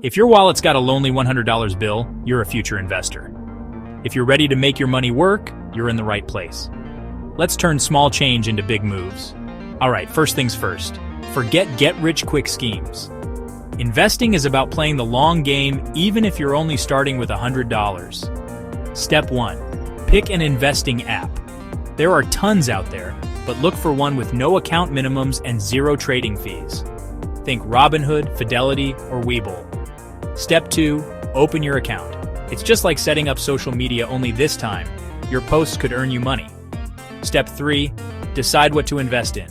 If your wallet's got a lonely $100 bill, you're a future investor. If you're ready to make your money work, you're in the right place. Let's turn small change into big moves. Alright, first things first. Forget get-rich-quick schemes. Investing is about playing the long game even if you're only starting with $100. Step 1. Pick an investing app. There are tons out there, but look for one with no account minimums and zero trading fees. Think Robinhood, Fidelity, or Webull. Step 2. Open your account. It's just like setting up social media, only this time, your posts could earn you money. Step 3. Decide what to invest in.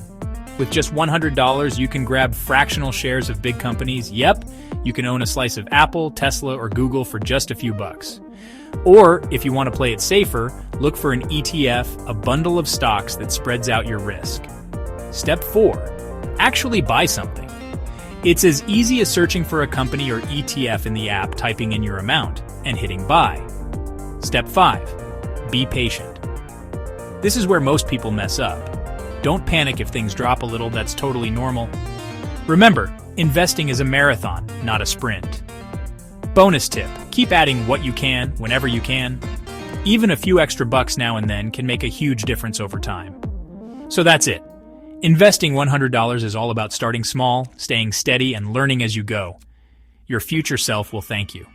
With just $100, you can grab fractional shares of big companies. Yep, you can own a slice of Apple, Tesla, or Google for just a few bucks. Or, if you want to play it safer, look for an ETF, a bundle of stocks that spreads out your risk. Step 4. Actually buy something. It's as easy as searching for a company or ETF in the app, typing in your amount, and hitting buy. Step 5. Be patient. This is where most people mess up. Don't panic if things drop a little, that's totally normal. Remember, investing is a marathon, not a sprint. Bonus tip, keep adding what you can, whenever you can. Even a few extra bucks now and then can make a huge difference over time. So that's it. Investing $100 is all about starting small, staying steady, and learning as you go. Your future self will thank you.